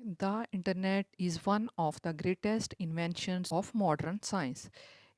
The internet is one of the greatest inventions of modern science.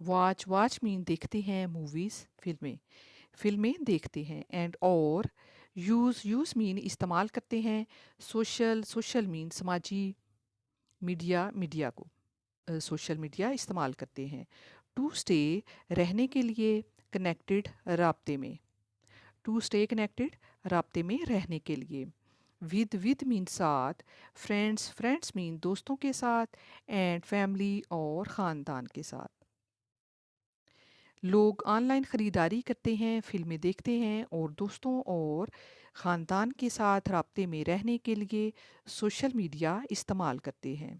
Watch watch مین دیکھتے ہیں movies فلمیں فلمیں دیکھتے ہیں اینڈ اور یوز یوز مین استعمال کرتے ہیں سوشل مین سماجی میڈیا کو سوشل میڈیا استعمال کرتے ہیں ٹو اسٹے رہنے کے لیے کنیکٹڈ رابطے میں ٹو اسٹے کنیکٹڈ رابطے میں رہنے کے لیے ود مین ساتھ فرینڈس مین دوستوں کے ساتھ اینڈ فیملی اور خاندان کے ساتھ لوگ آن لائن خریداری کرتے ہیں فلمیں دیکھتے ہیں اور دوستوں اور خاندان کے ساتھ رابطے میں رہنے کے لیے سوشل میڈیا استعمال کرتے ہیں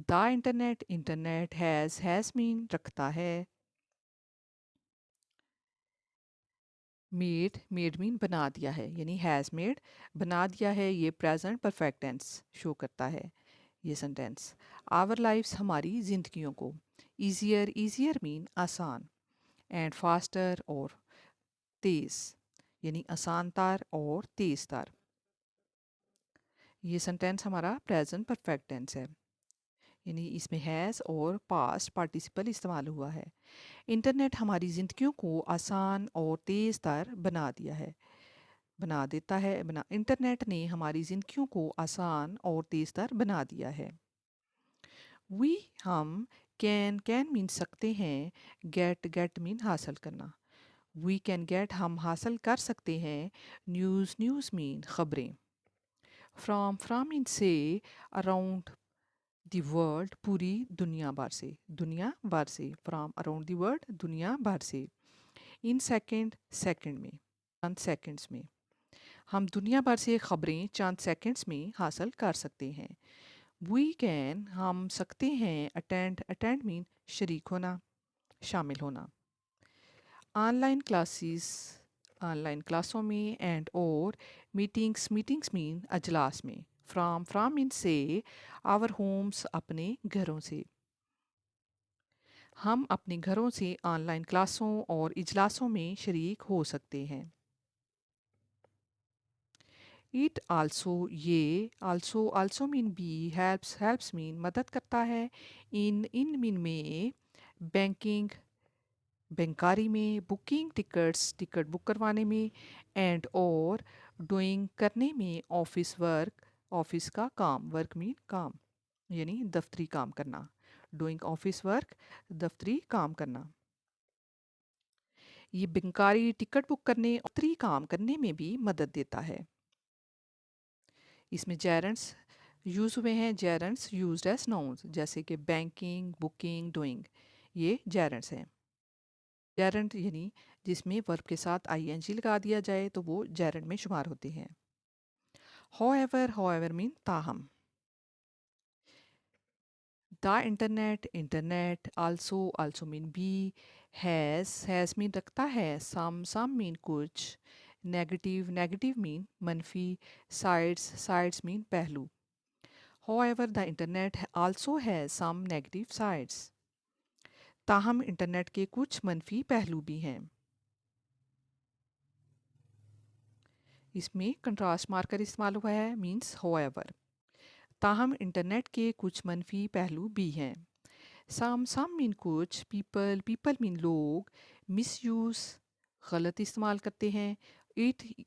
دا انٹرنیٹ ہیز مین رکھتا ہے میڈ مین بنا دیا ہے یعنی ہیز میڈ بنا دیا ہے یہ پریزنٹ پرفیکٹ ٹینس شو کرتا ہے یہ سینٹینس آور لائفس ہماری زندگیوں کو ایزیئر مین آسان اینڈ فاسٹر اور تیز یعنی آسان تر اور تیز تر یہ سینٹینس ہمارا پریزنٹ پرفیکٹ ٹینس ہے یعنی اس میں ہیز اور پاسٹ پارٹیسپل استعمال ہوا ہے انٹرنیٹ ہماری زندگیوں کو آسان اور تیز تر انٹرنیٹ نے ہماری زندگیوں کو آسان اور تیز تر بنا دیا ہے وی ہم کین مین سکتے ہیں گیٹ مین حاصل کرنا وی کین گیٹ ہم حاصل کر سکتے ہیں نیوز مین خبریں فرام مین سے اراؤنڈ دی ورلڈ پوری دنیا بھر سے فرام اراؤنڈ دی ورلڈ دنیا بھر سے ان سیکنڈ میں چند سیکنڈس میں ہم دنیا بھر سے خبریں چند سیکنڈس میں حاصل کر سکتے ہیں وی کین ہم سکتے ہیں اٹینڈ مین شریک ہونا شامل ہونا آن لائن کلاسوں میں اینڈ اور میٹنگس مین اجلاس میں فرام مین سے آور ہومس اپنے گھروں سے ہم اپنے گھروں سے آن لائن کلاسوں اور اجلاسوں میں شریک ہو سکتے ہیں اٹ آلسو مین بی ہیلپس مین مدد کرتا ہے ان مین میں بینکاری میں بکنگ ٹکٹ بک کروانے میں اینڈ اور ڈوئنگ کرنے میں آفس کا کام ورک مین کام یعنی دفتری کام کرنا ڈوئنگ آفس ورک دفتری کام کرنا یہ بینکاری ٹکٹ بک کرنے اور دفتری کام کرنے میں بھی مدد دیتا ہے اس میں جیرنٹس یوز ہوئے ہیں جیرنٹس یوزڈ ایز ناؤنز جیسے کہ بینکنگ بکنگ ڈوئنگ یہ جیرنٹس ہیں جیرنٹ یعنی جس میں ورب کے ساتھ آئی این جی لگا دیا جائے تو وہ جیرنٹ میں شمار ہوتے ہیں ہاؤ ایور مین تاہم دا انٹرنیٹ آلسو مین بی ہیز مین رکھتا ہے سم مین کچھ نیگیٹو مین منفی سائڈس مین پہلو how ever the internet also has some negative sides تاہم انٹرنیٹ کے کچھ منفی پہلو بھی ہیں اس میں کنٹراسٹ مارکر استعمال ہوا ہے مینس ہاؤ ایور تاہم انٹرنیٹ کے کچھ منفی پہلو بھی ہیں سم مین کچھ پیپل مین لوگ مس یوز غلط استعمال کرتے ہیں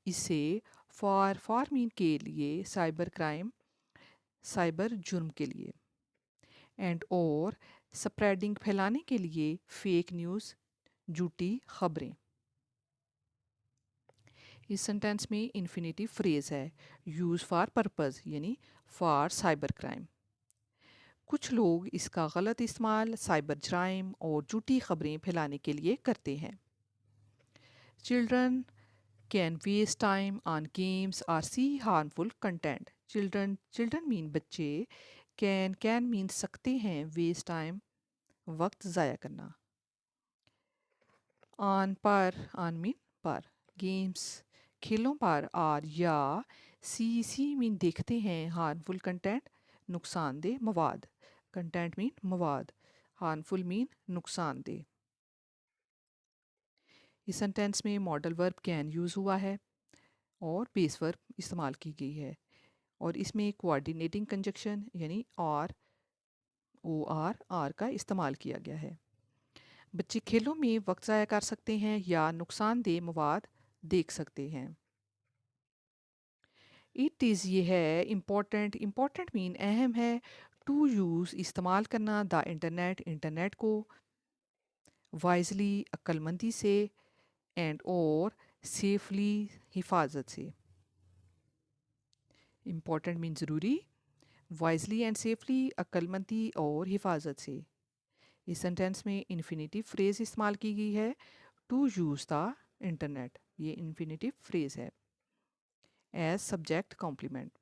اسے فار مین کے لیے سائبر جرم کے لیے اینڈ اور سپریڈنگ پھیلانے کے لیے فیک نیوز جھوٹی خبریں اس سینٹینس میں انفینیٹیو فریز ہے یوز فار پرپز یعنی فار سائبر کرائم کچھ لوگ اس کا غلط استعمال سائبر جرائم اور جھوٹی خبریں پھیلانے کے لیے کرتے ہیں children can waste time on games or see harmful content children مین بچے کین مین سکتے ہیں ویسٹ ٹائم وقت ضائع کرنا آن مین پر گیمس کھیلوں پر آر یا سی مین دیکھتے ہیں ہارمفل کنٹینٹ نقصان دہ مواد کنٹینٹ مین مواد ہارمفل مین نقصان دہ اس سینٹینس میں ماڈل ورب کین یوز ہوا ہے اور بیس ورب استعمال کی گئی ہے اور اس میں کوآرڈینیٹنگ کنجکشن یعنی آر کا استعمال کیا گیا ہے۔ بچے کھیلوں میں وقت ضائع کر سکتے ہیں یا نقصان دہ مواد دیکھ سکتے ہیں۔ اٹ از یہ ہے امپورٹنٹ مین اہم ہے، ٹو یوز استعمال کرنا، دا انٹرنیٹ کو، وائزلی عقل مندی سے، اینڈ اور سیفلی حفاظت سے۔ امپورٹنٹ مین ضروری، وائزلی اینڈ سیفلی عقل مندی اور حفاظت سے۔ اس سینٹینس میں انفینیٹیو فریز استعمال کی گئی ہے، ٹو یوز دا انٹرنیٹ، یہ انفینیٹیو فریز ہے ایز سبجیکٹ کمپلیمنٹ۔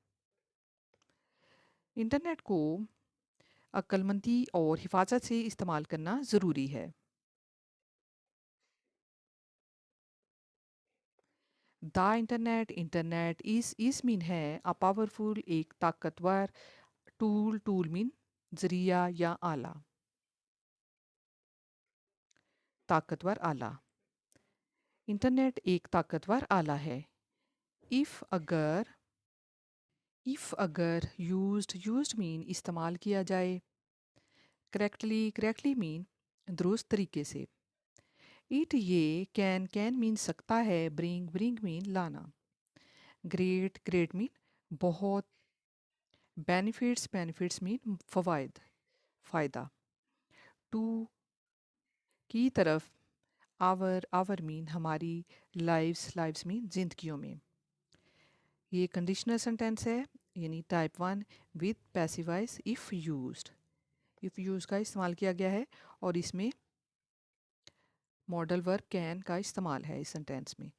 انٹرنیٹ کو عقل مندی اور حفاظت سے استعمال کرنا ضروری ہے۔ دا انٹرنیٹ اس مین ہے اے پاورفل، ایک طاقتور ٹول مین ذریعہ یا آلہ، طاقتور آلہ۔ انٹرنیٹ ایک طاقتور آلہ ہے۔ if اگر used مین استعمال کیا جائے، کریکٹلی مین درست طریقے سے۔ اٹ یہ کین مین سکتا ہے، برنگ مین لانا، گریٹ مین بہت، بینیفٹس مین فائدہ، ٹو کی طرف، آور مین ہماری، لائفز مین زندگیوں میں۔ یہ کنڈیشنل سینٹینس ہے یعنی type 1 with passive voice of use کا استعمال کیا گیا ہے، اور اس میں ماڈل ورب کین کا استعمال ہے اس سینٹینس میں۔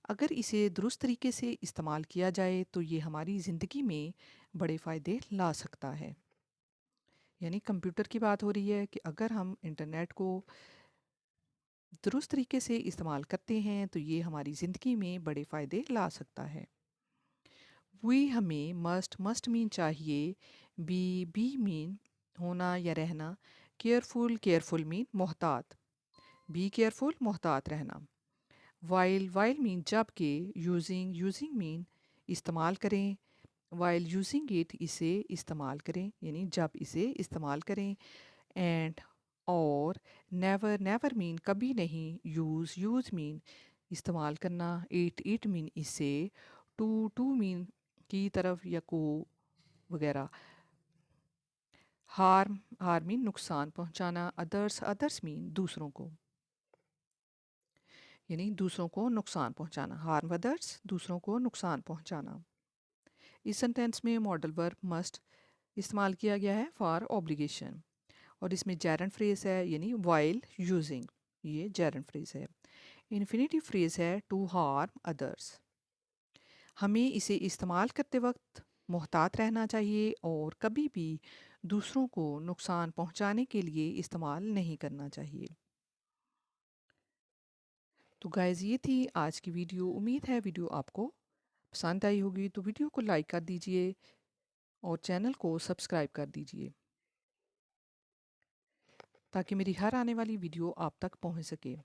اگر اسے درست طریقے سے استعمال کیا جائے تو یہ ہماری زندگی میں بڑے فائدے لا سکتا ہے۔ یعنی کمپیوٹر کی بات ہو رہی ہے کہ اگر ہم انٹرنیٹ کو درست طریقے سے استعمال کرتے ہیں تو یہ ہماری زندگی میں بڑے فائدے لا سکتا ہے۔ ہمیں مسٹ مین چاہیے، بی مین ہونا یا رہنا، کیئرفل مین محتاط، بی کیئرفل محتاط رہنا، وائل مین جب کہ، یوزنگ مین استعمال کریں، وائل یوزنگ اٹ اسے استعمال کریں یعنی جب اسے استعمال کریں، اینڈ اور نیور مین کبھی نہیں، یوز مین استعمال کرنا، اٹ مین اسے، ٹو مین کی طرف یا کو وغیرہ، ہار مین نقصان پہنچانا، ادرس مین دوسروں کو، یعنی دوسروں کو نقصان پہنچانا، ہارم ادرس دوسروں کو نقصان پہنچانا۔ اس سینٹینس میں ماڈل ورب مسٹ استعمال کیا گیا ہے فار اوبلیگیشن، اور اس میں جیرنڈ فریز ہے یعنی وائل یوزنگ، یہ جیرنڈ فریز ہے۔ انفینیٹیو فریز ہے ٹو ہارم ادرس، ہمیں اسے استعمال کرتے وقت محتاط رہنا چاہیے اور کبھی بھی دوسروں کو نقصان پہنچانے کے لیے استعمال نہیں کرنا چاہیے۔ تو گائز یہ تھی آج کی ویڈیو، امید ہے ویڈیو آپ کو پسند آئی ہوگی، تو ویڈیو کو لائک کر دیجئے اور چینل کو سبسکرائب کر دیجئے تاکہ میری ہر آنے والی ویڈیو آپ تک پہنچ سکے۔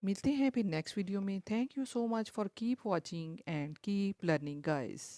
ملتے ہیں پھر نیکسٹ ویڈیو میں۔ Thank you so much for keep watching and keep learning guys.